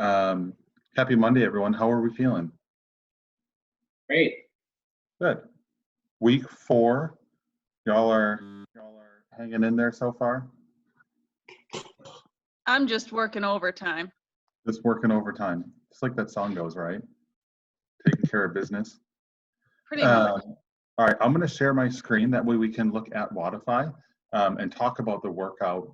Happy Monday, everyone. How are we feeling? Great. Good. Week 4. Y'all are hanging in there so far? I'm just working overtime. Just working overtime. Just like that song goes, right? Taking care of business. Pretty much. All right, I'm going to share my screen. That way we can look at Wodify and talk about the workout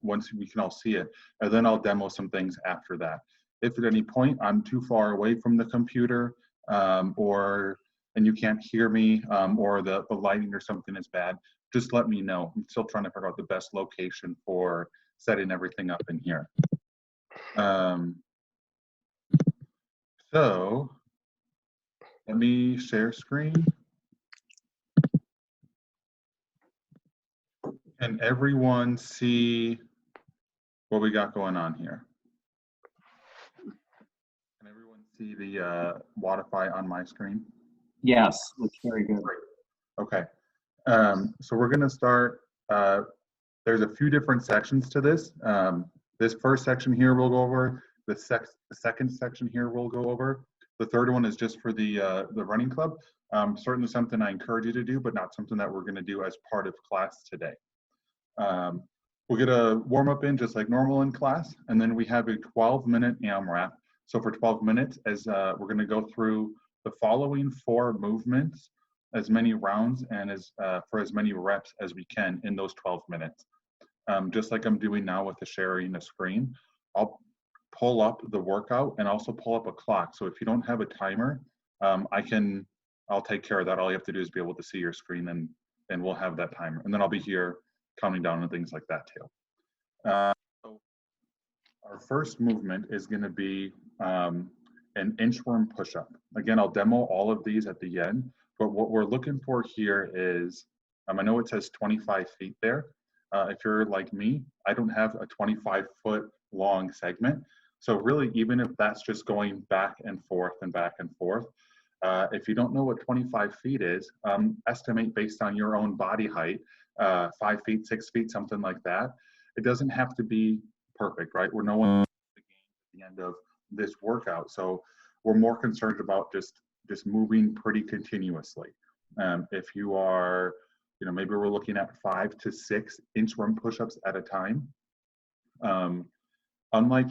once we can all see it. And then I'll demo some things after that. If at any point I'm too far away from the computer and you can't hear me or the lighting or something is bad, just let me know. I'm still trying to figure out the best location for setting everything up in here. So let me share screen. Can everyone see what we got going on here? Can everyone see the Wodify on my screen? Yes, looks very good. Great. Okay. So we're going to start. There's a few different sections to this. This first section here we'll go over. The second section here we'll go over. The third one is just for the running club. Certainly something I encourage you to do, but not something that we're going to do as part of class today. We'll get a warm up in just like normal in class, and then we have a 12-minute AMRAP. So for 12 minutes, as we're going to go through the following 4 movements, as many rounds and for as many reps as we can in those 12 minutes. Just like I'm doing now with the sharing the screen, I'll pull up the workout and also pull up a clock. So if you don't have a timer, I'll take care of that. All you have to do is be able to see your screen and we'll have that timer. And then I'll be here counting down and things like that too. So our first movement is going to be an inchworm push-up. Again, I'll demo all of these at the end, but what we're looking for here is, I know it says 25 feet there. If you're like me, I don't have a 25-foot long segment. So really, even if that's just going back and forth and back and forth, if you don't know what 25 feet is, estimate based on your own body height, 5 feet, 6 feet, something like that. It doesn't have to be perfect, right? We're no one at the end of this workout. So we're more concerned about just moving pretty continuously. If you are, maybe we're looking at 5 to 6 inchworm push-ups at a time. Unlike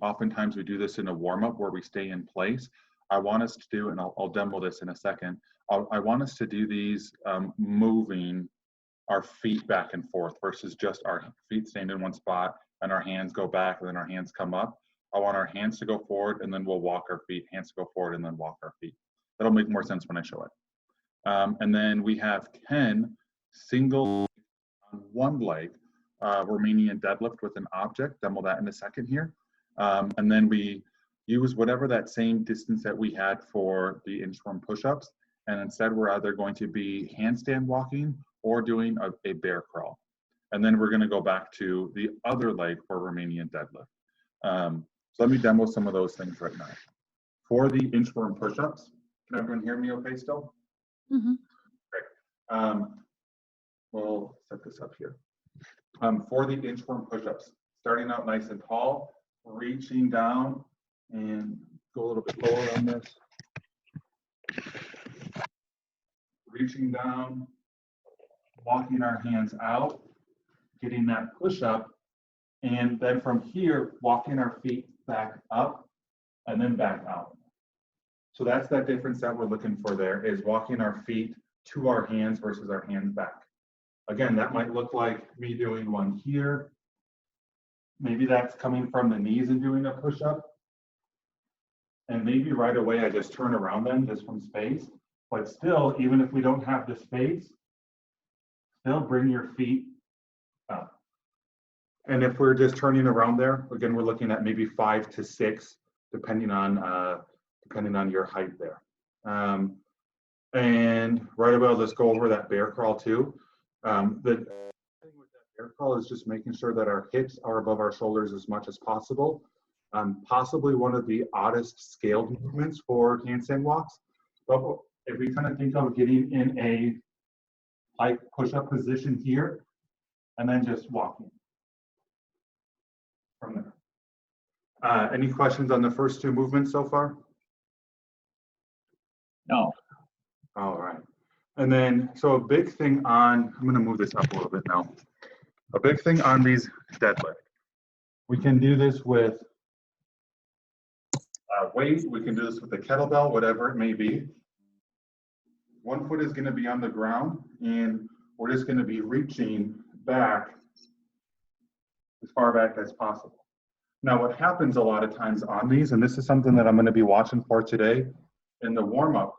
oftentimes we do this in a warm-up where we stay in place, I want us to do, and I'll demo this in a second, I want us to do these moving our feet back and forth versus just our feet staying in one spot and our hands go back and then our hands come up. I want our hands to go forward and then we'll walk our feet, hands to go forward and then walk our feet. That'll make more sense when I show it. And then we have 10 single on one leg Romanian deadlift with an object. Demo that in a second here. And then we use whatever that same distance that we had for the inchworm push-ups. And instead we're either going to be handstand walking or doing a bear crawl. And then we're going to go back to the other leg for Romanian deadlift. So let me demo some of those things right now. For the inchworm push-ups, can everyone hear me okay still? Mm-hmm. Great. We'll set this up here. For the inchworm push-ups, starting out nice and tall, reaching down, and go a little bit lower on this. Reaching down, walking our hands out, getting that push-up, and then from here, walking our feet back up and then back out. So that's that difference that we're looking for there, is walking our feet to our hands versus our hands back. Again, that might look like me doing one here. Maybe that's coming from the knees and doing a push-up. And maybe right away I just turn around then just from space. But still, even if we don't have the space, still bring your feet up. And if we're just turning around there, again, we're looking at maybe 5 to 6, depending on your height there. And right away, let's go over that bear crawl too. The thing with that bear crawl is just making sure that our hips are above our shoulders as much as possible. Possibly one of the oddest scaled movements for handstand walks. But if we kind of think of getting in a like push-up position here, and then just walking from there. Any questions on the first two movements so far? No. All right. And then, so a big thing on, I'm gonna move this up a little bit now. A big thing on these deadlift. We can do this with weight, we can do this with a kettlebell, whatever it may be. One foot is gonna be on the ground and we're just gonna be reaching back as far back as possible. Now, what happens a lot of times on these, and this is something that I'm gonna be watching for today in the warm-up,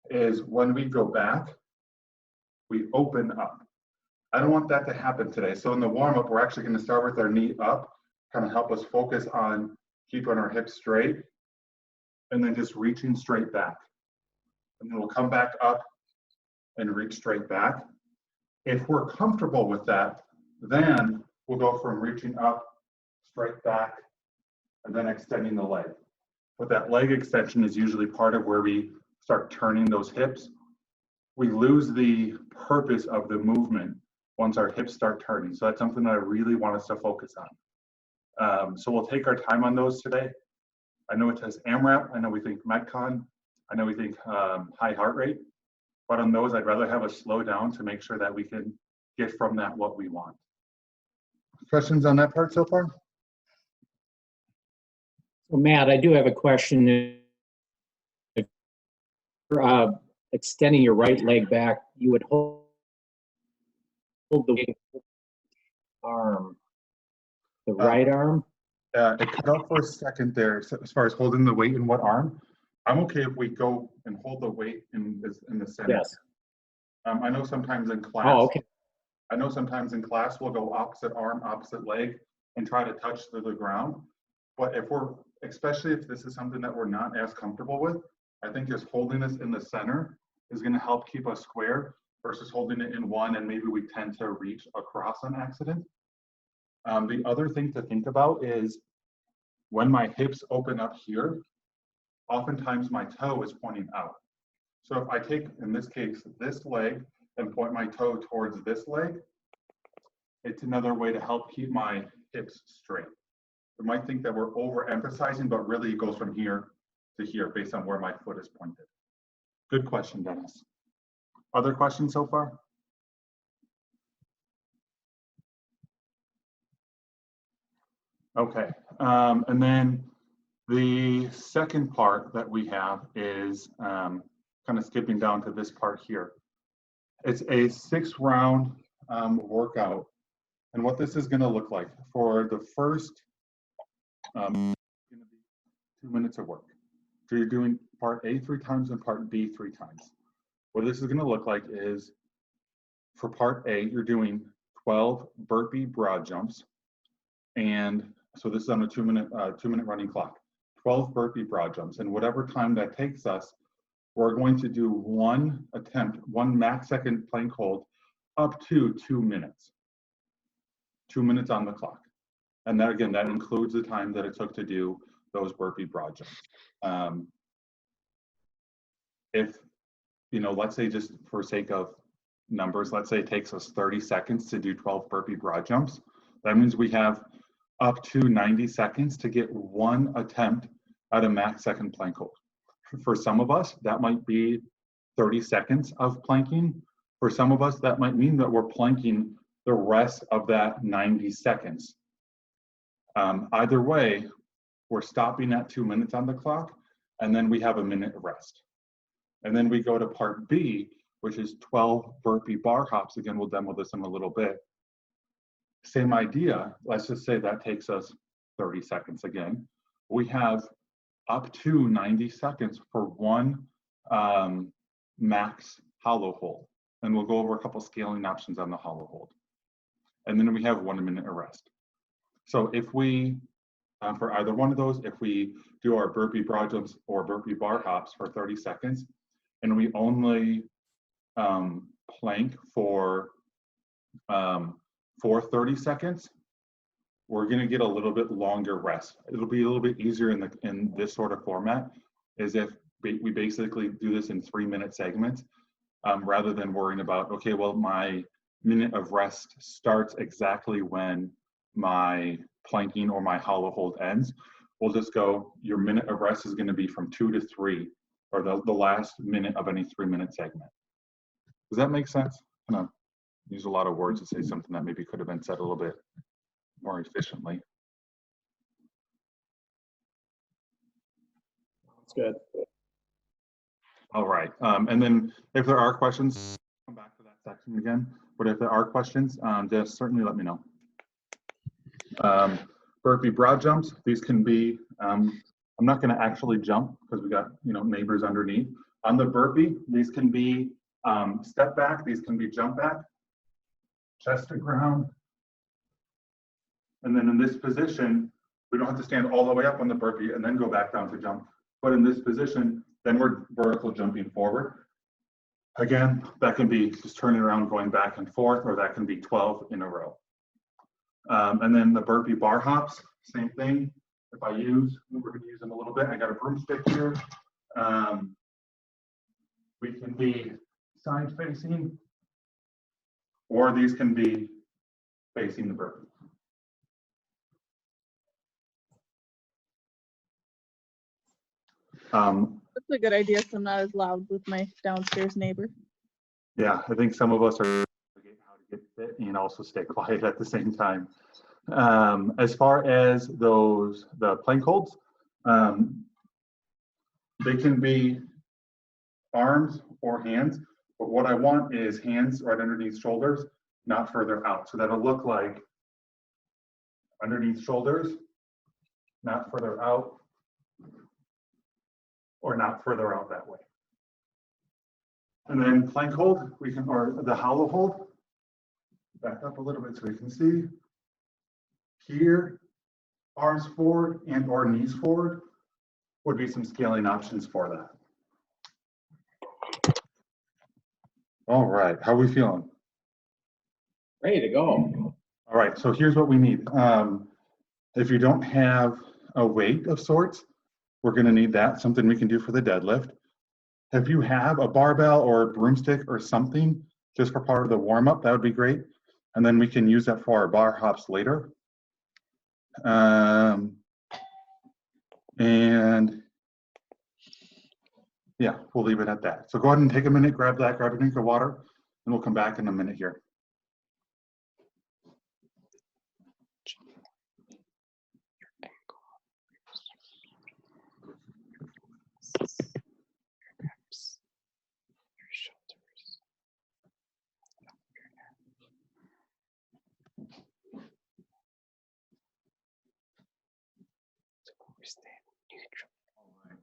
is when we go back, we open up. I don't want that to happen today. So in the warm-up, we're actually gonna start with our knee up, kind of help us focus on keeping our hips straight, and then just reaching straight back. And then we'll come back up and reach straight back. If we're comfortable with that, then we'll go from reaching up, straight back, and then extending the leg. But that leg extension is usually part of where we start turning those hips. We lose the purpose of the movement once our hips start turning. So that's something that I really want us to focus on. So we'll take our time on those today. I know it says AMRAP, I know we think Metcon, I know we think high heart rate, but on those I'd rather have us slow down to make sure that we can get from that what we want. Questions on that part so far? So Matt, I do have a question. Extending your right leg back, you would hold the arm, the right arm? It cut out for a second there as far as holding the weight in what arm. I'm okay if we go and hold the weight in the center. Yes. I know sometimes in class, Oh, okay. I know sometimes in class we'll go opposite arm, opposite leg and try to touch the ground. But if we're, especially if this is something that we're not as comfortable with, I think just holding this in the center is going to help keep us square versus holding it in one and maybe we tend to reach across on accident. The other thing to think about is when my hips open up here, oftentimes my toe is pointing out. So if I take, in this case, this leg and point my toe towards this leg, it's another way to help keep my hips straight. You might think that we're overemphasizing, but really it goes from here to here based on where my foot is pointed. Good question, Dennis. Other questions so far? Okay, and then the second part that we have is kind of skipping down to this part here. It's a 6-round workout. And what this is gonna look like for the first, gonna be 2 minutes of work. So you're doing part A 3 times and part B 3 times. What this is gonna look like is for part A, you're doing 12 burpee broad jumps. And so this is on a 2 minute running clock. 12 burpee broad jumps, and whatever time that takes us, we're going to do one attempt, one max second plank hold up to 2 minutes. 2 minutes on the clock. And that, again, that includes the time that it took to do those burpee broad jumps. If, you know, let's say just for sake of numbers, let's say it takes us 30 seconds to do 12 burpee broad jumps. That means we have up to 90 seconds to get one attempt at a max second plank hold. For some of us, that might be 30 seconds of planking. For some of us, that might mean that we're planking the rest of that 90 seconds. Either way, we're stopping at 2 minutes on the clock, and then we have a minute of rest. And then we go to part B, which is 12 burpee bar hops. Again, we'll demo this in a little bit. Same idea, let's just say that takes us 30 seconds again. We have up to 90 seconds for one max hollow hold. And we'll go over a couple scaling options on the hollow hold. And then we have 1 minute of rest. So if we, for either one of those, if we do our burpee broad jumps or burpee bar hops for 30 seconds, and we only plank for 30 seconds, we're going to get a little bit longer rest. It'll be a little bit easier in this sort of format, is if we basically do this in 3-minute segments, rather than worrying about, okay, well, my minute of rest starts exactly when my planking or my hollow hold ends. we'll just go, your minute of rest is going to be from 2 to 3, or the last minute of any 3-minute segment. Does that make sense? I'm gonna use a lot of words to say something that maybe could have been said a little bit more efficiently. That's good. All right, and then if there are questions, come back to that section again. But if there are questions, just certainly let me know. Burpee broad jumps, these can be, I'm not gonna actually jump because we got, you know, neighbors underneath. On the burpee, these can be step back, these can be jump back, chest to ground. And then in this position, we don't have to stand all the way up on the burpee and then go back down to jump. But in this position, then we're vertical jumping forward. Again, that can be just turning around, going back and forth, or that can be 12 in a row. And then the burpee bar hops, same thing. If I use, we're going to use them a little bit. I got a broomstick here. We can be side facing, or these can be facing the burpee. That's a good idea, so I'm not as loud with my downstairs neighbor. Yeah, I think some of us are forgetting how to get fit and also stay quiet at the same time. As far as the plank holds, they can be arms or hands, but what I want is hands right underneath shoulders, not further out. So that'll look like underneath shoulders, not further out, or not further out that way. And then plank hold, we can, or the hollow hold, back up a little bit so we can see. Here, arms forward and or knees forward would be some scaling options for that. All right, how are we feeling? Ready to go. All right, so here's what we need. If you don't have a weight of sorts, we're gonna need that, something we can do for the deadlift. If you have a barbell or a broomstick or something, just for part of the warm up, that would be great. And then we can use that for our bar hops later. And yeah, we'll leave it at that. So go ahead and take a minute, grab that, grab a drink of water, and we'll come back in a minute here.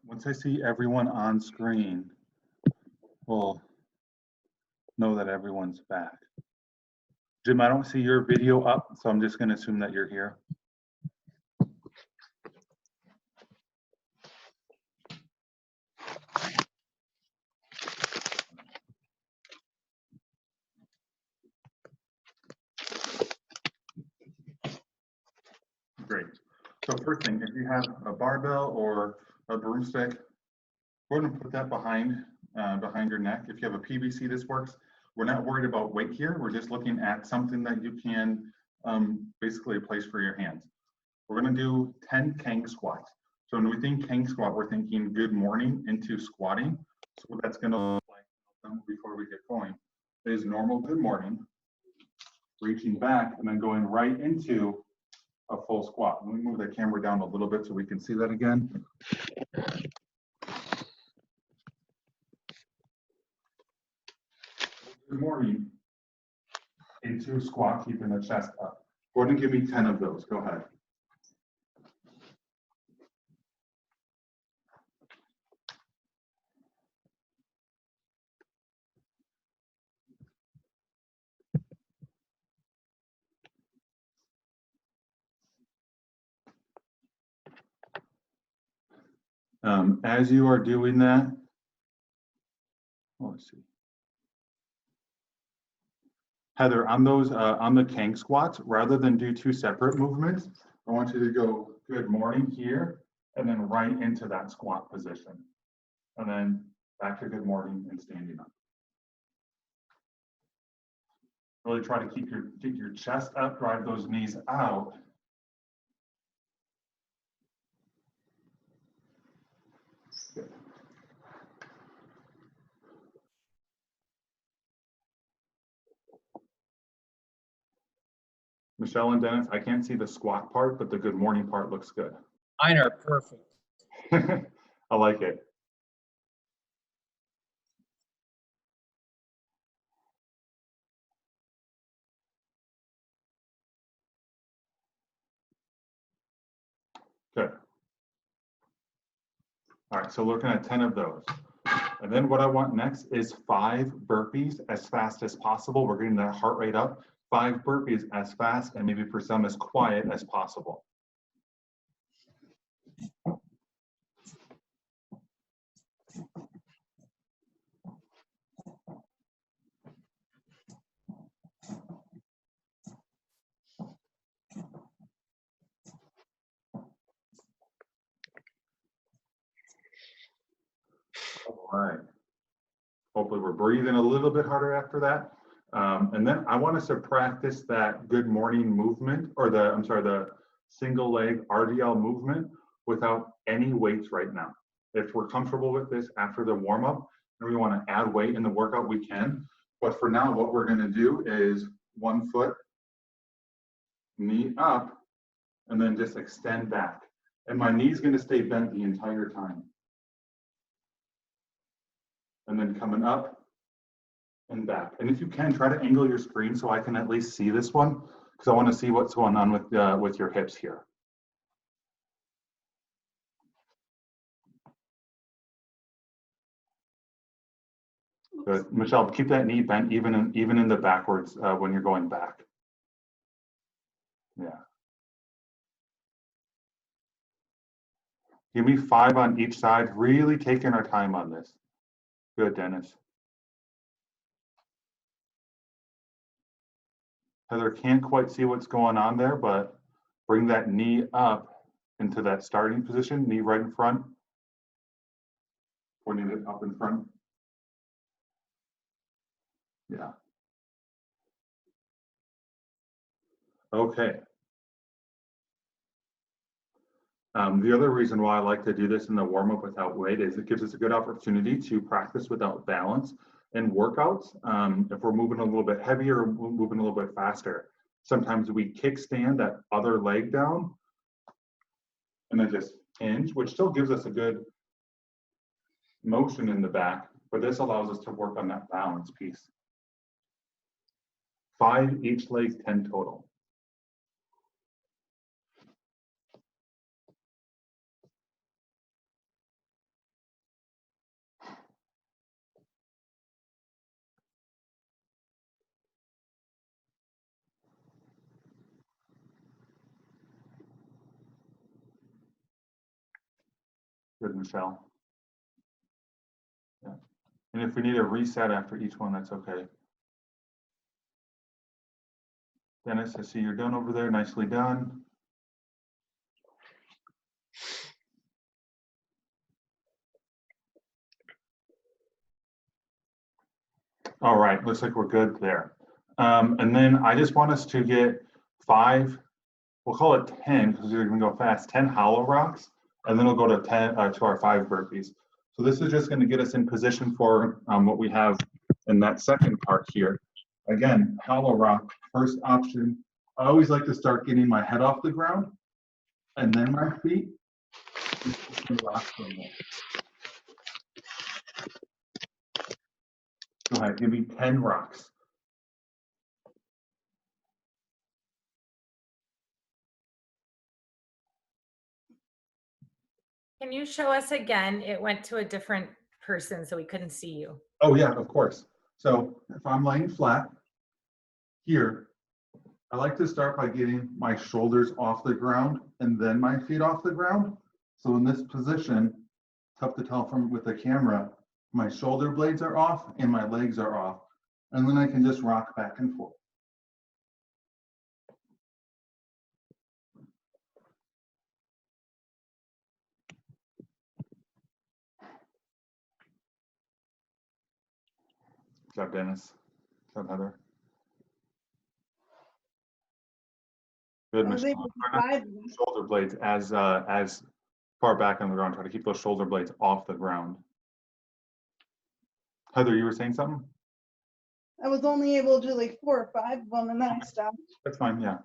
Once I see everyone on screen, we'll know that everyone's back. Jim, I don't see your video up, so I'm just going to assume that you're here. Great. So first thing, if you have a barbell or a broomstick, go ahead and put that behind your neck. If you have a PVC, this works. We're not worried about weight here. We're just looking at something that you can basically place for your hands. We're going to do 10 Kang squats. So when we think Kang squat, we're thinking good morning into squatting. So what that's going to look like before we get going is normal good morning, reaching back, and then going right into a full squat. Let me move the camera down a little bit so we can see that again. Good morning into squat, keeping the chest up. Go ahead and give me 10 of those. Go ahead. As you are doing that, let's see. Heather, on those on the Kang squats, rather than do 2 separate movements, I want you to go good morning here and then right into that squat position. And then back to good morning and standing up. Really try to keep your chest up, drive those knees out. Michelle and Dennis, I can't see the squat part, but the good morning part looks good. Mine are perfect. I like it. Good. All right, so looking at 10 of those. And then what I want next is 5 burpees as fast as possible. We're getting that heart rate up. 5 burpees as fast and maybe for some as quiet as possible. All right. Hopefully we're breathing a little bit harder after that. And then I want us to practice that good morning movement, or the single leg RDL movement without any weights right now. If we're comfortable with this after the warm up and we want to add weight in the workout, we can. But for now, what we're going to do is 1 foot, knee up, and then just extend back. And my knee's going to stay bent the entire time. And then coming up and back. And if you can, try to angle your screen so I can at least see this one, because I want to see what's going on with your hips here. Good. Michelle, keep that knee bent even in the backwards when you're going back. Yeah. Give me 5 on each side, really taking our time on this. Good, Dennis. Heather can't quite see what's going on there, but bring that knee up into that starting position, knee right in front, pointing it up in front. Yeah. Okay. The other reason why I like to do this in the warm-up without weight is it gives us a good opportunity to practice without balance in workouts. If we're moving a little bit heavier, we're moving a little bit faster. Sometimes we kickstand that other leg down and then just hinge, which still gives us a good motion in the back, but this allows us to work on that balance piece. 5 each leg, 10 total. Good, Michelle. Yeah. And if we need a reset after each one, that's okay. Dennis, I see you're done over there. Nicely done. All right, looks like we're good there. And then I just want us to get 5, we'll call it 10 because we're going to go fast, 10 hollow rocks, and then we'll go to 10 to our 5 burpees. So this is just going to get us in position for what we have in that second part here. Again, hollow rock, first option. I always like to start getting my head off the ground and then my feet. Go ahead, give me 10 rocks. Can you show us again? It went to a different person, so we couldn't see you. Oh yeah, of course. So if I'm laying flat here, I like to start by getting my shoulders off the ground and then my feet off the ground. So in this position, tough to tell from with the camera, my shoulder blades are off and my legs are off. And then I can just rock back and forth. Good job, Dennis. Good job, Heather. Good, Michelle. Shoulder blades as far back on the ground. Try to keep those shoulder blades off the ground. Heather, you were saying something? I was only able to do like 4 or 5 of them and then I stopped. That's fine, yeah.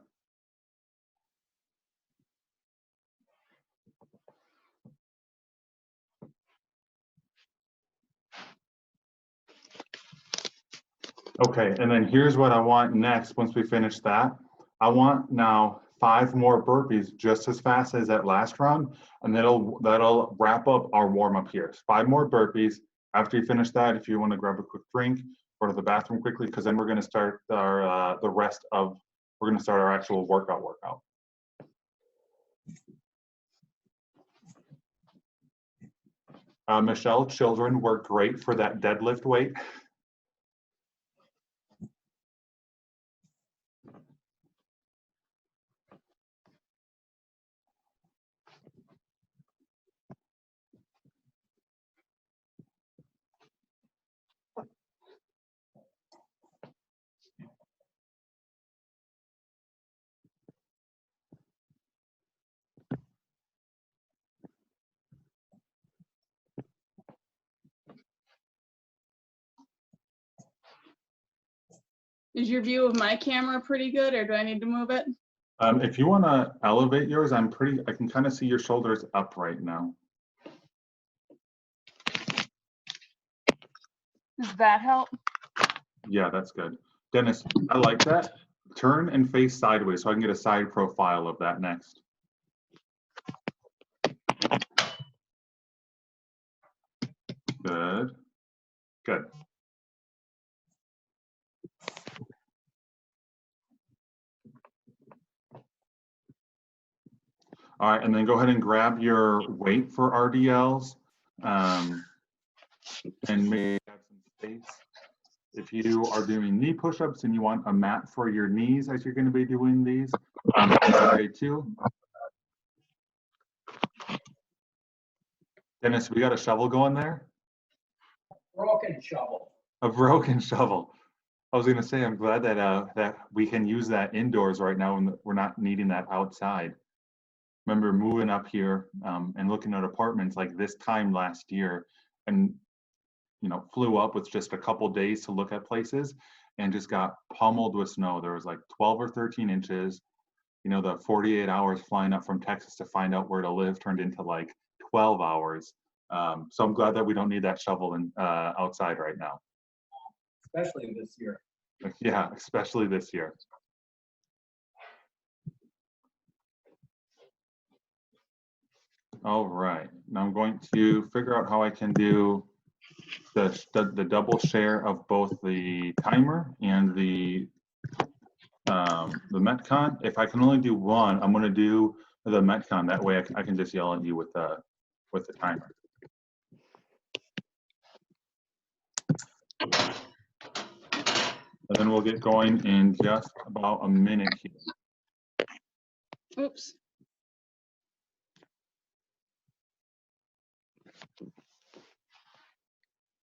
Okay, and then here's what I want next. Once we finish that, I want now 5 more burpees just as fast as that last round, and that'll wrap up our warm up here. 5 more burpees. After you finish that, if you want to grab a quick drink, go to the bathroom quickly, because then we're going to start our we're going to start our actual workout. Michelle, children work great for that deadlift weight. Is your view of my camera pretty good, or do I need to move it? If you want to elevate yours, I can kind of see your shoulders up right now. Does that help? Yeah, that's good. Dennis, I like that. Turn and face sideways so I can get a side profile of that next. Good. Good. All right, and then go ahead and grab your weight for RDLs and maybe have some space. If you are doing knee push-ups and you want a mat for your knees as you're going to be doing these, that's great too. Dennis, we got a shovel going there? Broken shovel. A broken shovel. I was going to say, I'm glad that that we can use that indoors right now and we're not needing that outside. Remember moving up here and looking at apartments like this time last year, and flew up with just a couple days to look at places and just got pummeled with snow. There was like 12 or 13 inches. The 48 hours flying up from Texas to find out where to live turned into like 12 hours. So I'm glad that we don't need that shovel outside right now. Especially this year. Yeah, especially this year. All right, now I'm going to figure out how I can do the double share of both the timer and the Metcon. If I can only do one, I'm going to do the Metcon. That way I can just yell at you with the timer. And then we'll get going in just about a minute here. Oops.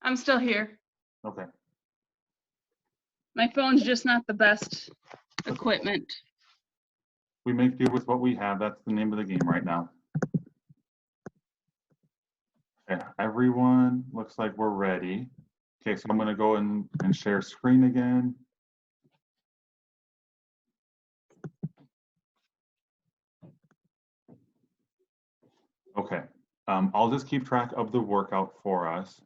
I'm still here. Okay. My phone's just not the best equipment. We make do with what we have. That's the name of the game right now. Okay, everyone looks like we're ready. Okay, so I'm going to go and share screen again. Okay, I'll just keep track of the workout for us.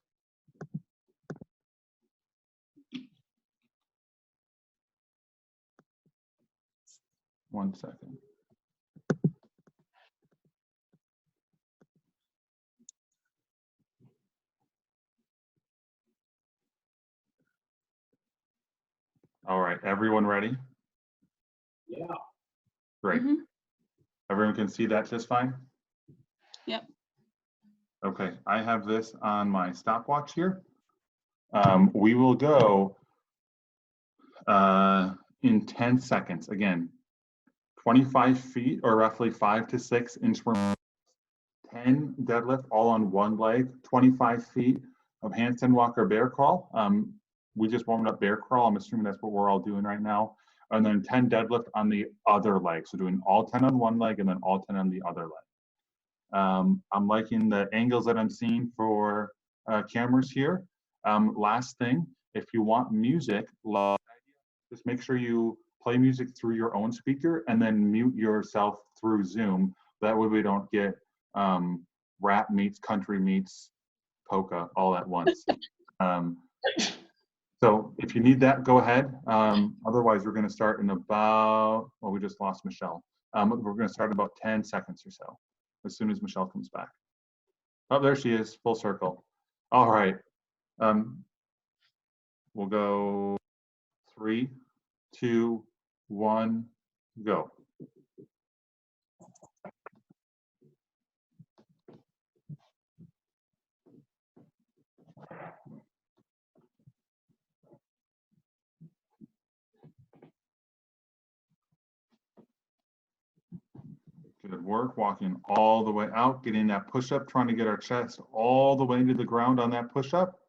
One second. All right, everyone ready? Yeah. Great. Mhm. Everyone can see that just fine? Yep. Okay, I have this on my stopwatch here. We will go in 10 seconds. Again, 25 feet or roughly 5 to 6 inch 10 deadlift all on one leg, 25 feet of handstand walk or bear crawl. We just warmed up bear crawl. I'm assuming that's what we're all doing right now. And then 10 deadlift on the other leg. So doing all 10 on one leg and then all 10 on the other leg. I'm liking the angles that I'm seeing for cameras here. Last thing, if you want music, just make sure you play music through your own speaker and then mute yourself through Zoom. That way we don't get rap meets country meets polka all at once. So if you need that, go ahead. Otherwise, we're going to start in about, well, we just lost Michelle. We're going to start in about 10 seconds or so, as soon as Michelle comes back. Oh, there she is, full circle. All right. We'll go 3, 2, 1, go. Good work, walking all the way out, getting that push-up, trying to get our chest all the way into the ground on that push-up.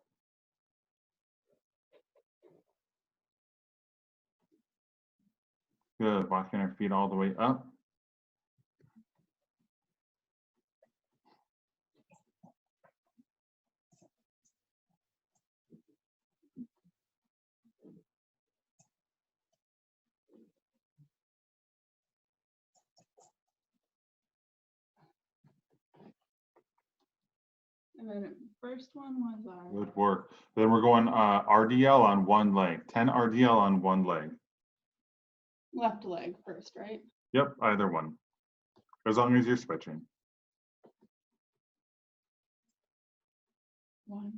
Good, walking our feet all the way up. And then first one was our Good work. Then we're going RDL on one leg, 10 RDL on one leg. left leg first, right? Yep, either one, as long as you're switching. 1,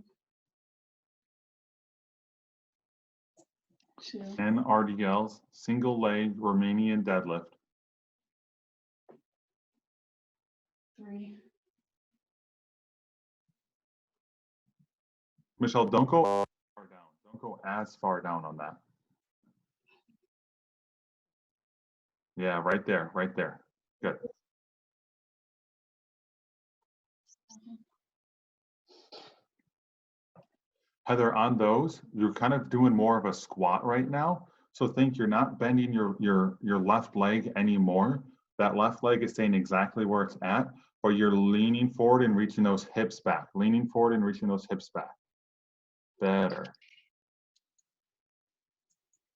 2, 10 RDLs, single leg Romanian deadlift. 3, Michelle, don't go far down. Don't go as far down on that. Yeah, right there, right there. Good. Heather, on those, you're kind of doing more of a squat right now. So think you're not bending your left leg anymore. That left leg is staying exactly where it's at, but you're leaning forward and reaching those hips back. Leaning forward and reaching those hips back. Better.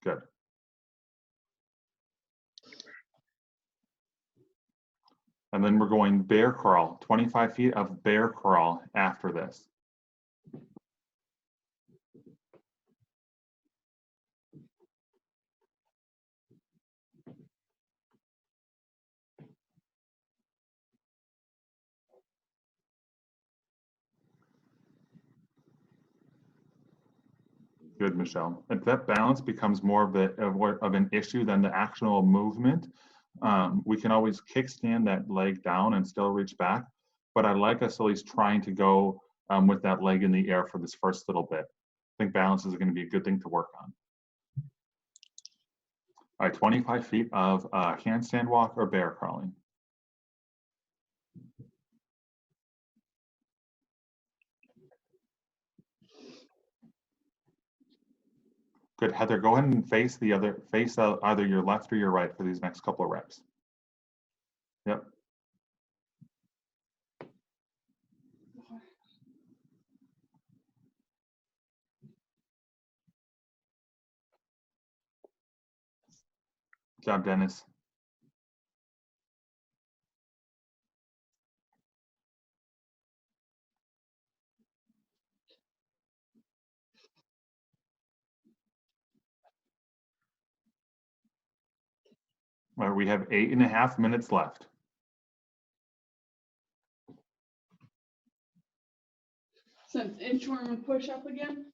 Good. And then we're going bear crawl, 25 feet of bear crawl after this. Good, Michelle. If that balance becomes more of an issue than the actual movement, we can always kickstand that leg down and still reach back. But I like us at least trying to go with that leg in the air for this first little bit. I think balance is going to be a good thing to work on. All right, 25 feet of handstand walk or bear crawling. Good, Heather, go ahead and face either your left or your right for these next couple of reps. Yep. Good job, Dennis. All right, we have 8.5 minutes left. since inchworm and push up again.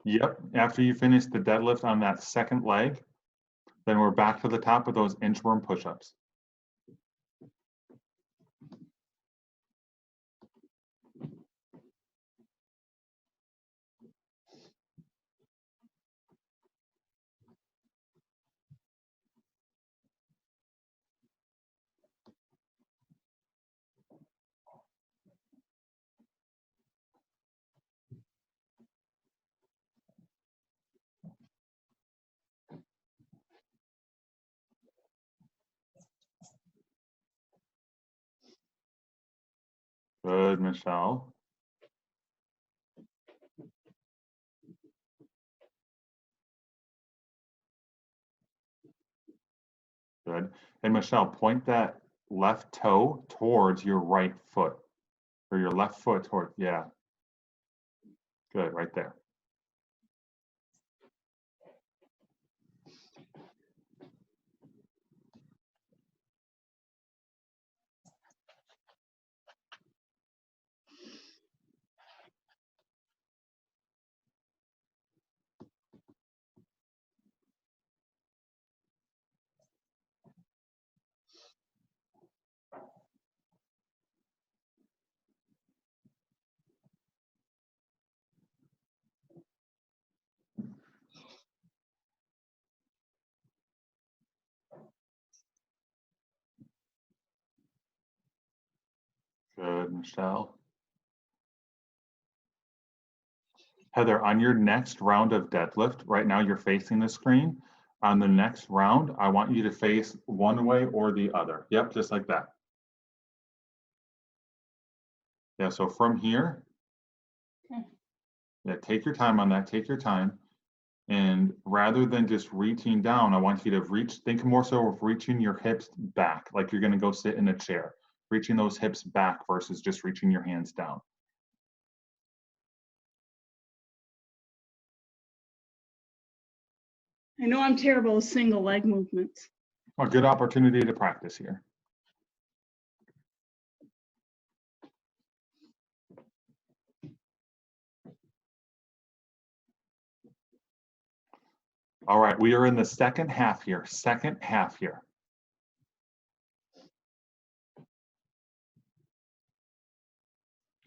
Yep, after you finish the deadlift on that second leg, then we're back to the top of those inchworm push-ups. Good, Michelle. Good. And Michelle, point that left toe towards your right foot, or your left foot toward, yeah. Good, right there. Michelle. Heather, on your next round of deadlift, right now you're facing the screen. On the next round, I want you to face one way or the other. Yep, just like that. Yeah, so from here, yeah, take your time on that, take your time. And rather than just reaching down, I want you to think more so of reaching your hips back, like you're gonna go sit in a chair. Reaching those hips back versus just reaching your hands down. I know I'm terrible with single leg movements. A good opportunity to practice here. All right, we are in the second half here,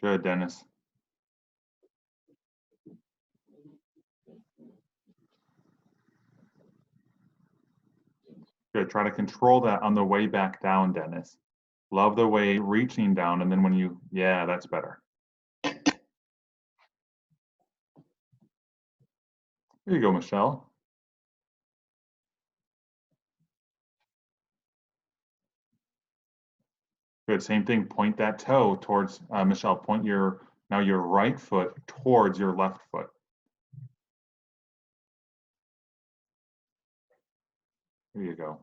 Good, Dennis. Good, try to control that on the way back down, Dennis. Love the way reaching down, and then when you, yeah, that's better. There you go, Michelle. Good, same thing, point that toe towards, Michelle, point now your right foot towards your left foot. There you go.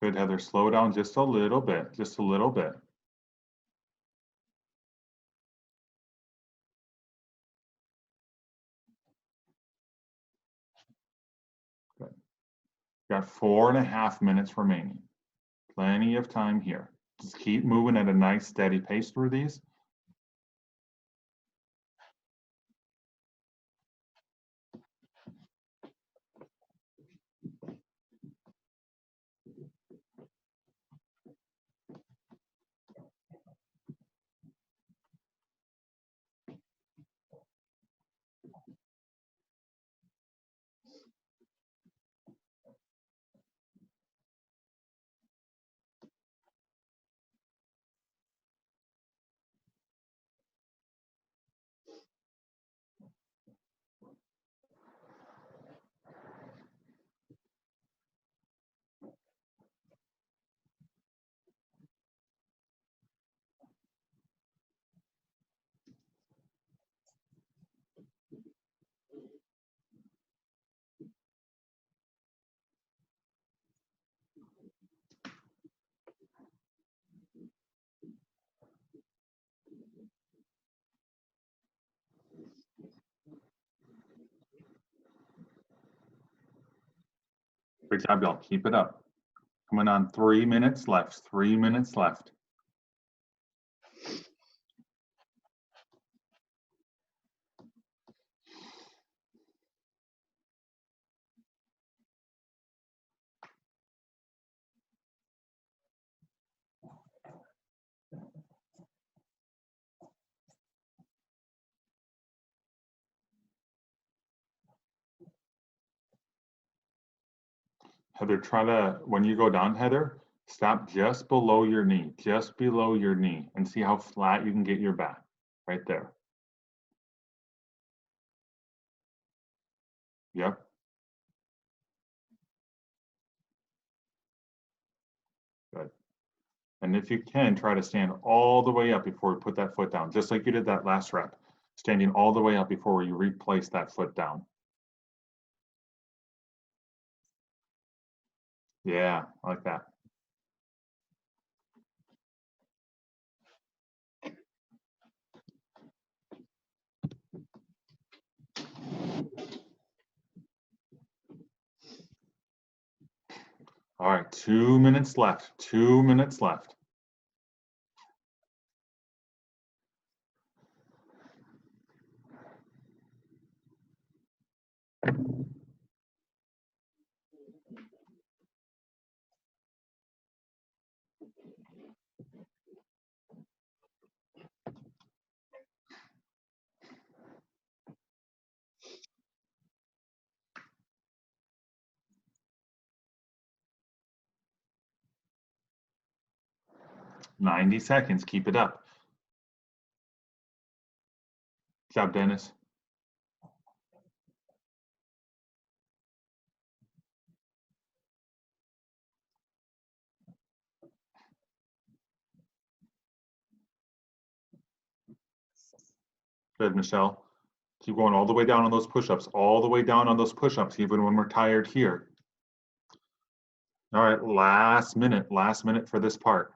Good, Heather, slow down just a little bit, just a little bit. Good. Got 4.5 minutes remaining. Plenty of time here. Just keep moving at a nice steady pace through these. Great job, y'all. Keep it up. Coming on 3 minutes left, 3 minutes left. Heather, try to, when you go down, Heather, stop just below your knee, and see how flat you can get your back, right there. Yep. Good. And if you can, try to stand all the way up before you put that foot down, just like you did that last rep, standing all the way up before you replace that foot down. Yeah, I like that. All right, 2 minutes left, 2 minutes left. 90 seconds. Keep it up. Good job, Dennis. Good, Michelle. Keep going all the way down on those push-ups, all the way down on those push-ups, even when we're tired here. All right, last minute for this part.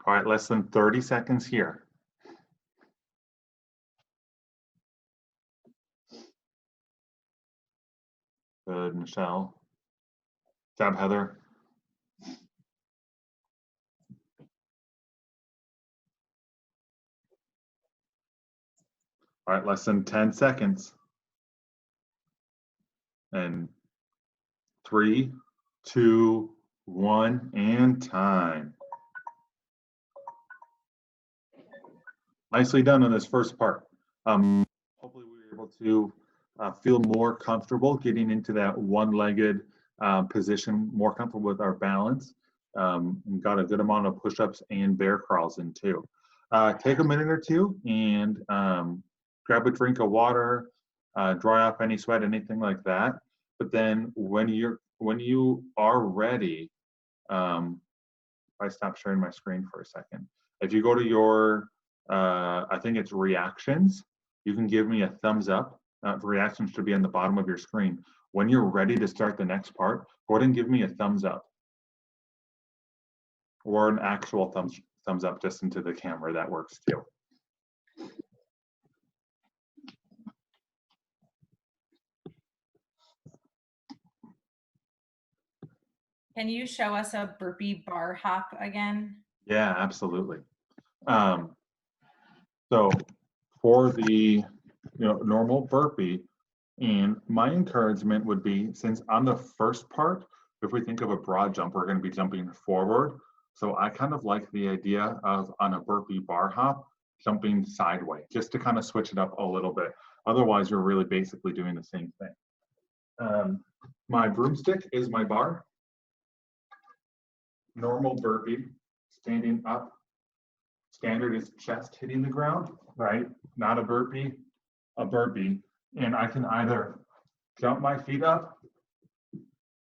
All right, less than 30 seconds here. Good, Michelle. Good job, Heather. All right, less than 10 seconds. And 3, 2, 1, and time. Nicely done on this first part. Hopefully we were able to feel more comfortable getting into that one-legged position, more comfortable with our balance, and got a good amount of push-ups and bear crawls in too. Take a minute or two and grab a drink of water, dry off any sweat, anything like that. But then when you are ready, I stop sharing my screen for a second. If you go to your I think it's reactions, you can give me a thumbs up. Reactions should be on the bottom of your screen. When you're ready to start the next part, go ahead and give me a thumbs up. Or an actual thumbs up just into the camera, that works too. Can you show us a burpee bar hop again? Yeah, absolutely. So for the normal burpee, and my encouragement would be, since on the first part, if we think of a broad jump, we're going to be jumping forward. So I kind of like the idea of, on a burpee bar hop, jumping sideways, just to kind of switch it up a little bit. Otherwise, you're really basically doing the same thing. My broomstick is my bar. Normal burpee, standing up. Standard is chest hitting the ground, right? Not a burpee, a burpee. And I can either jump my feet up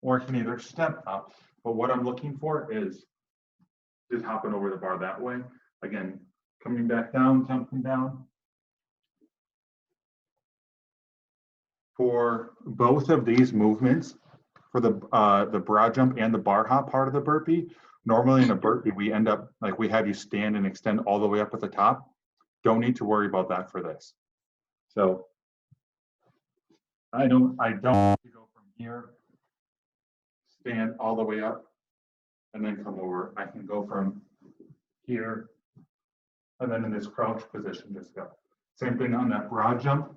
or I can either step up. But what I'm looking for is just hopping over the bar that way. Again, coming back down, jumping down. For both of these movements, for the broad jump and the bar hop part of the burpee, normally in a burpee, we end up, like, we have you stand and extend all the way up at the top. Don't need to worry about that for this. So I don't need to go from here, stand all the way up, and then come over. I can go from here, and then in this crouch position, just go. Same thing on that broad jump.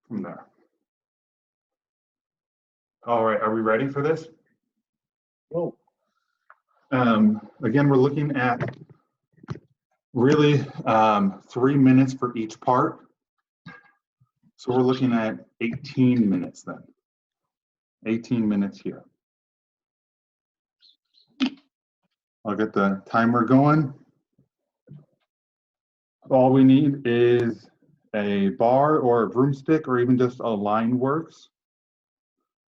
From there. All right, are we ready for this? Whoa. Again, we're looking at really 3 minutes for each part. So we're looking at 18 minutes then. 18 minutes here. I'll get the timer going. All we need is a bar or a broomstick, or even just a line works.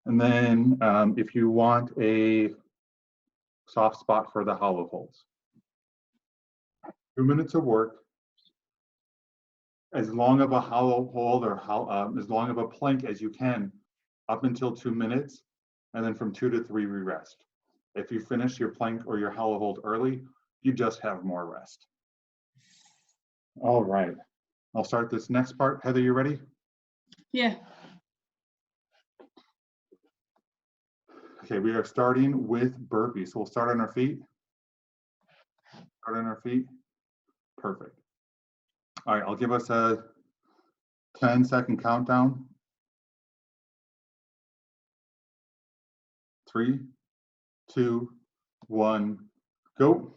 And then if you want a soft spot for the hollow holds. 2 minutes of work. As long of a hollow hold or as long of a plank as you can, up until 2 minutes. And then from 2 to 3, we rest. If you finish your plank or your hollow hold early, you just have more rest. All right. I'll start this next part. Heather, you ready? Yeah. Okay, we are starting with burpees. So we'll start on our feet. Start on our feet. Perfect. All right, I'll give us a 10-second countdown. 3, 2, 1, go.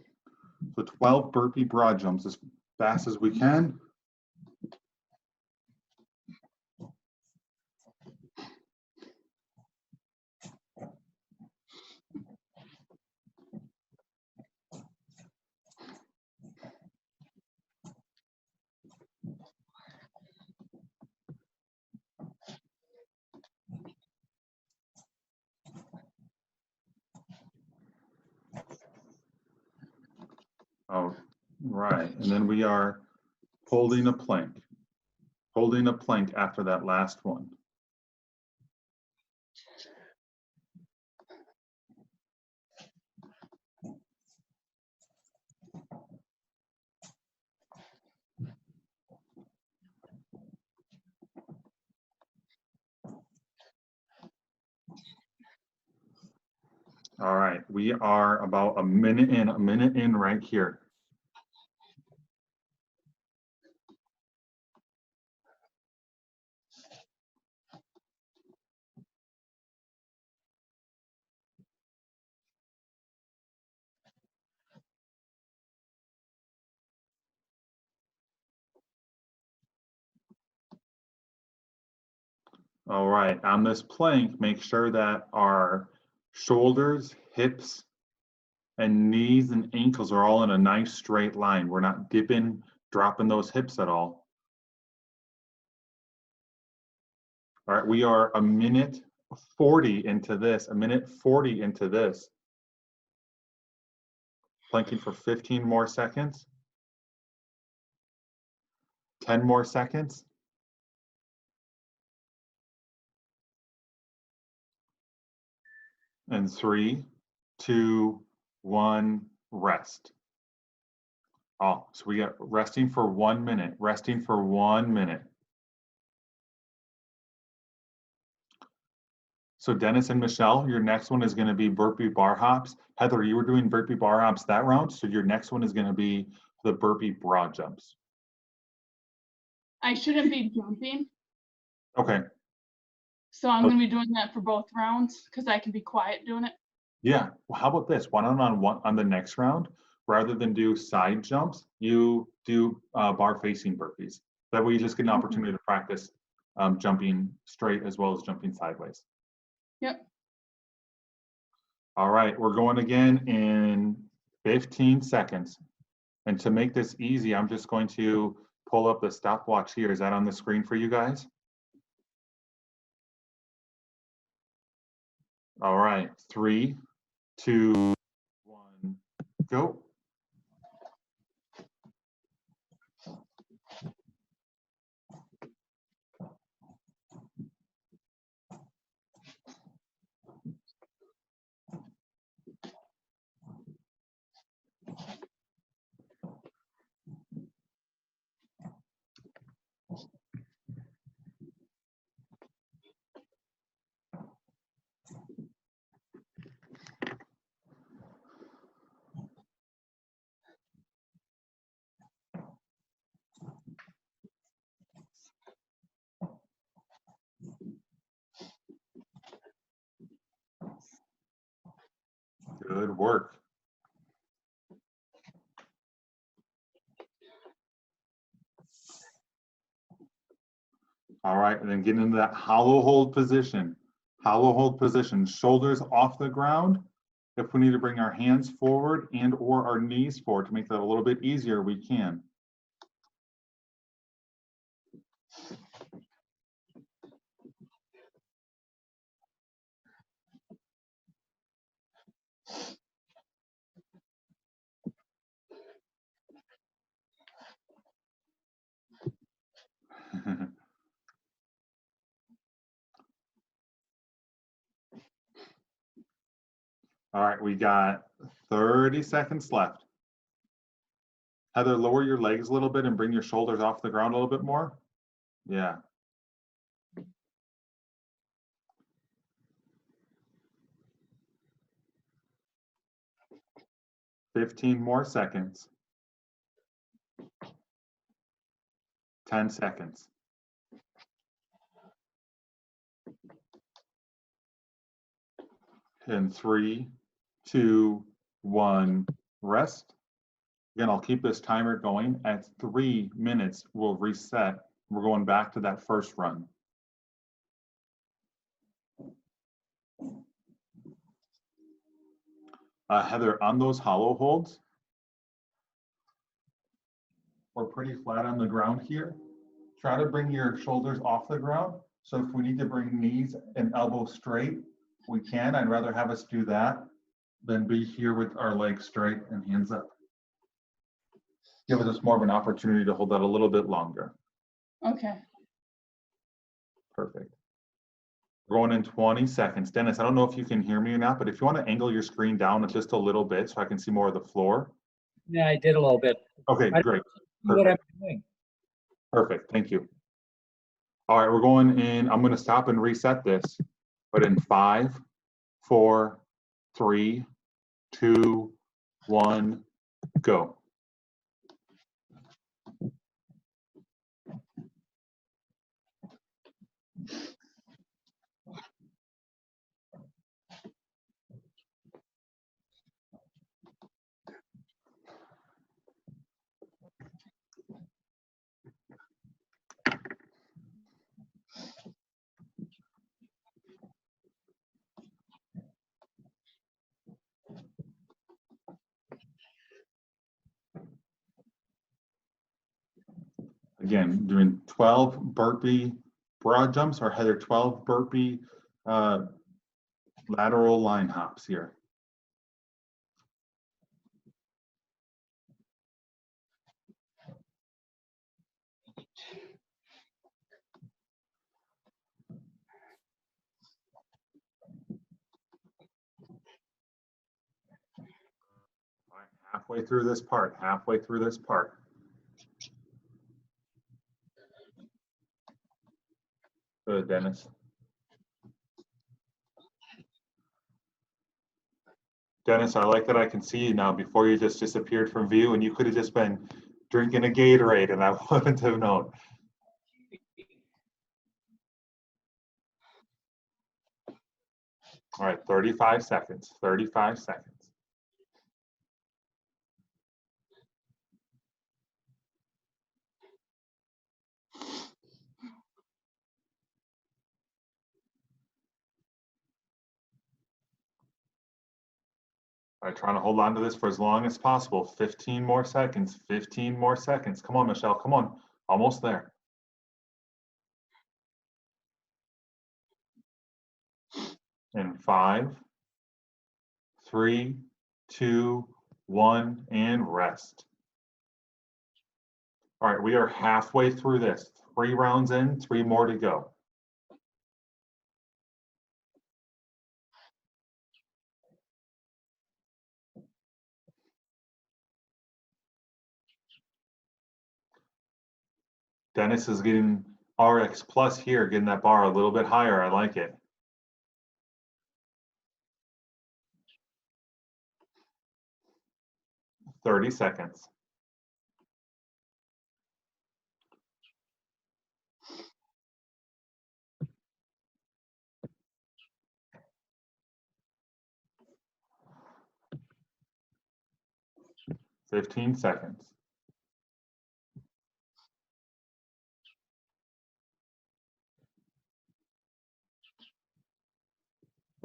So 12 burpee broad jumps as fast as we can. All right, and then we are holding a plank. Holding a plank after that last one. All right, we are about a minute in right here. All right, on this plank, make sure that our shoulders, hips, and knees and ankles are all in a nice straight line. We're not dipping, dropping those hips at all. All right, we are a minute 40 into this, a minute 40 into this. Planking for 15 more seconds. 10 more seconds. And 3, 2, 1, rest. Oh, so we got resting for 1 minute, resting for 1 minute. So Dennis and Michelle, your next one is going to be burpee bar hops. Heather, you were doing burpee bar hops that round, so your next one is going to be the burpee broad jumps. I shouldn't be jumping, Okay, so I'm gonna be doing that for both rounds because I can be quiet doing it. yeah. Well, how about this? One on the next round, rather than do side jumps, you do bar facing burpees. That way you just get an opportunity to practice jumping straight as well as jumping sideways. Yep. All right, we're going again in 15 seconds. And to make this easy, I'm just going to pull up the stopwatch here. Is that on the screen for you guys? All right, 3, 2, 1, go. Good work. All right, and then get into that hollow hold position. Hollow hold position, shoulders off the ground. If we need to bring our hands forward and or our knees forward to make that a little bit easier, we can. All right, we got 30 seconds left. Heather, lower your legs a little bit and bring your shoulders off the ground a little bit more. Yeah. 15 more seconds. 10 seconds. In 3, 2, 1, rest. Again, I'll keep this timer going. At 3 minutes, we'll reset. We're going back to that first run. Heather, on those hollow holds, we're pretty flat on the ground here. Try to bring your shoulders off the ground. So if we need to bring knees and elbows straight, we can. I'd rather have us do that than be here with our legs straight and hands up. Give us more of an opportunity to hold that a little bit longer. Okay. Perfect. We're going in 20 seconds. Dennis, I don't know if you can hear me or not, but if you want to angle your screen down just a little bit so I can see more of the floor. Yeah, I did a little bit. Okay, I great. know what I'm Perfect. doing. Perfect. Thank you. All right, we're going in. I'm going to stop and reset this, but in 5, 4, 3, 2, 1, go. Again, doing 12 burpee broad jumps, or Heather, 12 burpee lateral line hops here. All right, halfway through this part, halfway through this part. Good, Dennis. Dennis, I like that I can see you now. Before you just disappeared from view, and you could have just been drinking a Gatorade and I wouldn't have known. All right, 35 seconds, 35 seconds. All right, trying to hold on to this for as long as possible. 15 more seconds, 15 more seconds. Come on, Michelle, come on. Almost there. In 5, 3, 2, 1, and rest. All right, we are halfway through this. 3 rounds in, 3 more to go. Dennis is getting RX plus here, getting that bar a little bit higher. I like it. Thirty seconds. $15 seconds.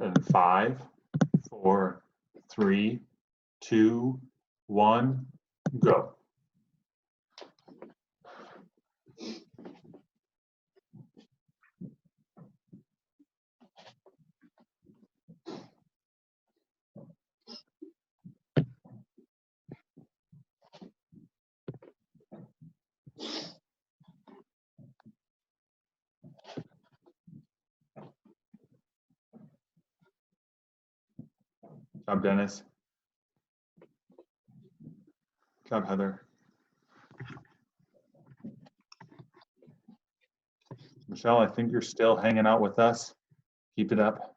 And 5, 4, 3, 2, 1, go. Good job, Dennis. Good job, Heather. Michelle, I think you're still hanging out with us. Keep it up.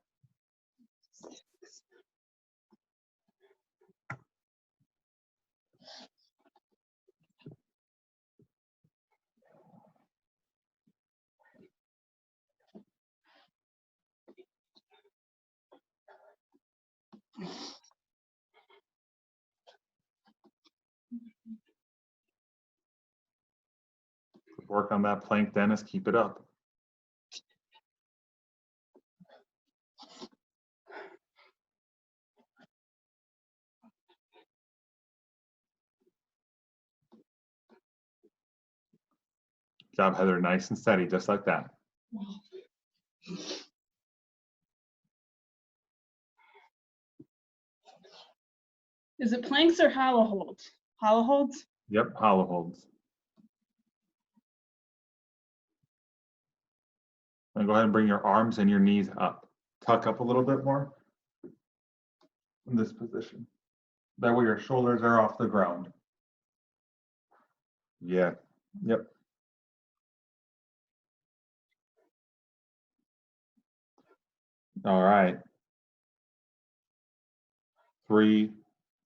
Work on that plank, Dennis. Keep it up. Good job, Heather. Nice and steady, just like that. Is it planks or hollow holds? Hollow holds? Yep, hollow holds. And go ahead and bring your arms and your knees up. Tuck up a little bit more in this position. That way your shoulders are off the ground. Yeah, yep. All right. 3,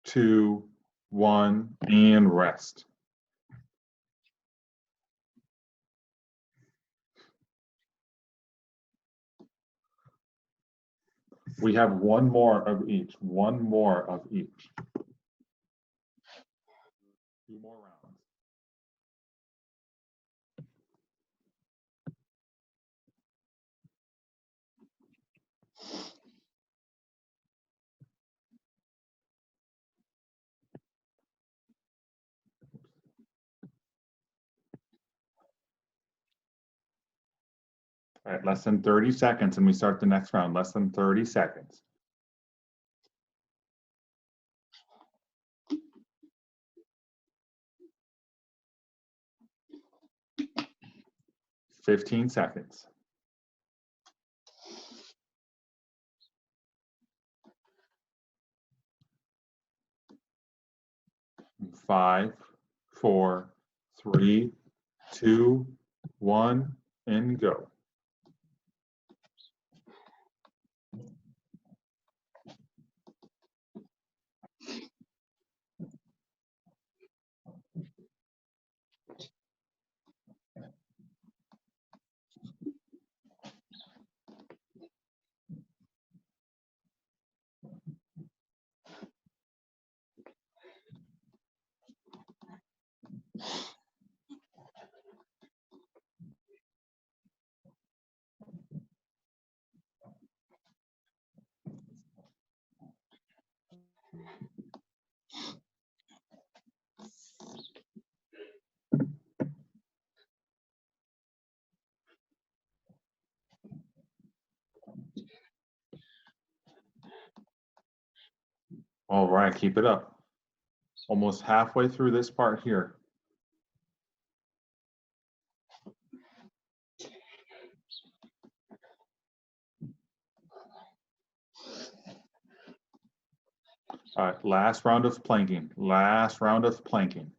2, 1, and rest. We have one more of each, one more of each. 2 more rounds. All right, less than 30 seconds and we start the next round, less than 30 seconds. $15 seconds. 5, 4, 3, 2, 1, and go. All right, keep it up. Almost halfway through this part here. All right, last round of planking. Last round of planking.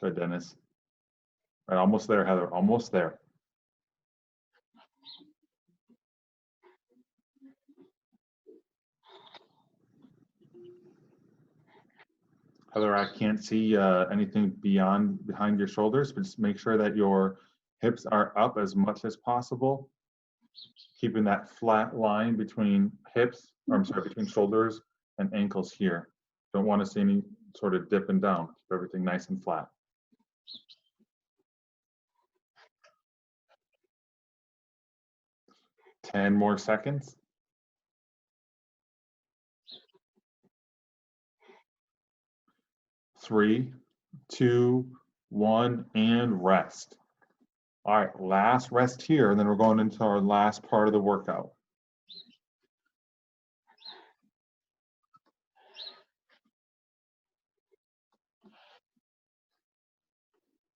Good, Dennis. All right, almost there, Heather. Almost there. Heather, I can't see anything behind your shoulders, but just make sure that your hips are up as much as possible. Keeping that flat line between hips, or I'm sorry, between shoulders and ankles here. Don't want to see any sort of dipping down. Keep everything nice and flat. Ten more seconds. 3, 2, 1, and rest. All right, last rest here, and then we're going into our last part of the workout.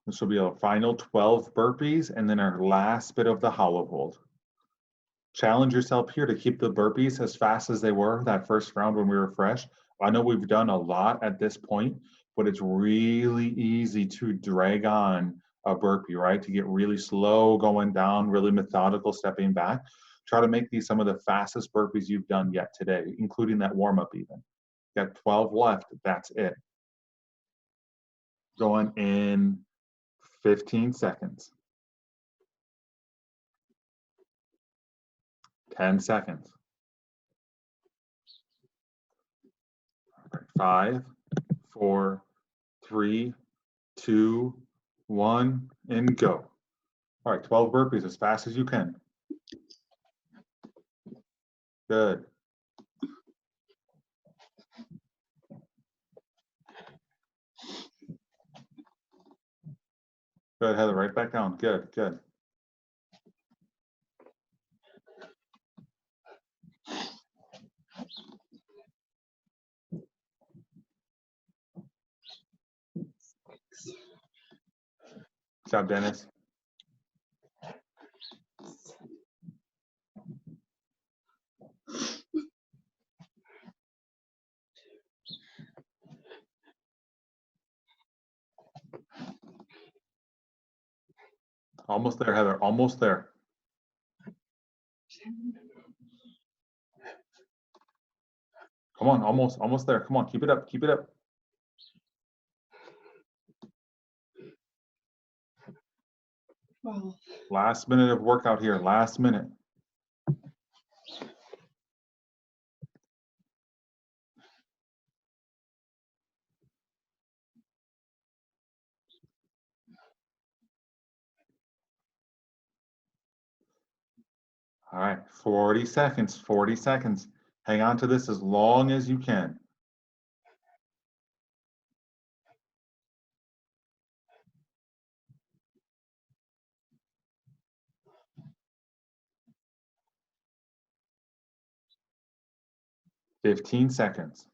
This will be our final 12 burpees, and then our last bit of the hollow hold. Challenge yourself here to keep the burpees as fast as they were that first round when we were fresh. I know we've done a lot at this point, but it's really easy to drag on a burpee, right? To get really slow going down, really methodical stepping back. Try to make these some of the fastest burpees you've done yet today, including that warm-up even. Got 12 left, that's it. Going in 15 seconds. 10 seconds. 5, 4, 3, 2, 1, and go. All right, 12 burpees as fast as you can. Good. Good, Heather, right back down. Good, good. Good job, Dennis. Almost there, Heather, almost there. Come on, almost there. Come on, keep it up, keep it up. Wow. Last minute of workout here, last minute. All right, 40 seconds, 40 seconds. Hang on to this as long as you can. Fifteen seconds.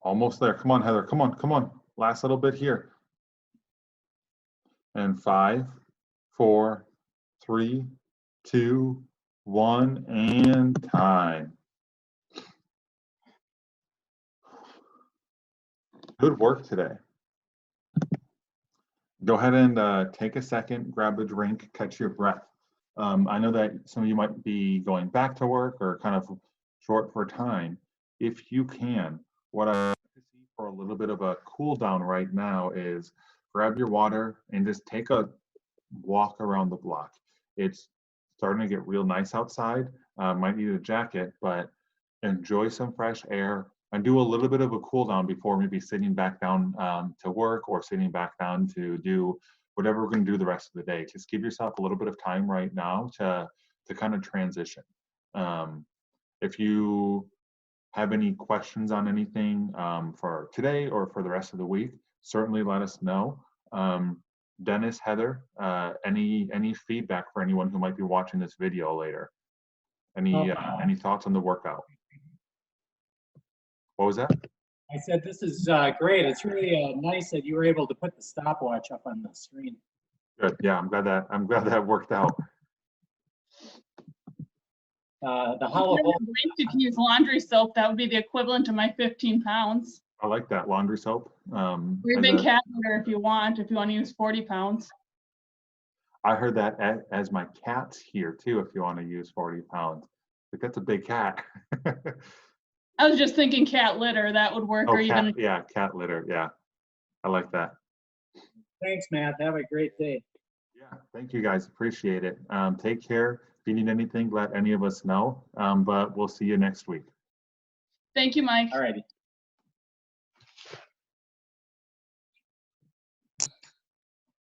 Almost there. Come on, Heather. Come on, come on. Last little bit here. And 5, 4, 3, 2, 1, and time. Good work today. Go ahead and take a second, grab a drink, catch your breath. I know that some of you might be going back to work or kind of short for time. If you can, what I like to see for a little bit of a cool down right now is grab your water and just take a walk around the block. It's starting to get real nice outside. Might need a jacket, but enjoy some fresh air and do a little bit of a cool down before maybe sitting back down to work or sitting back down to do whatever we're going to do the rest of the day. Just give yourself a little bit of time right now to kind of transition. If you have any questions on anything for today or for the rest of the week, certainly let us know. Dennis, Heather, any feedback for anyone who might be watching this video later? Any thoughts on the workout? What was that? I said, this is great. It's really nice that you were able to put the stopwatch up on the screen. Good. Yeah, I'm glad that worked out. The hollow If you can use laundry soap, that would be the equivalent to my 15 pounds. I like that laundry soap. Or even cat litter if you want to use 40 pounds. I heard that as my cat's here too, if you want to use 40 pounds. But that's a big cat. I was just thinking cat litter, that would work. Oh, Or even yeah, cat litter. Yeah, I like that. Thanks, Matt. Have a great day. Yeah, thank you guys. Appreciate it. Take care. If you need anything, let any of us know. But we'll see you next week. Thank you, Mike. All righty.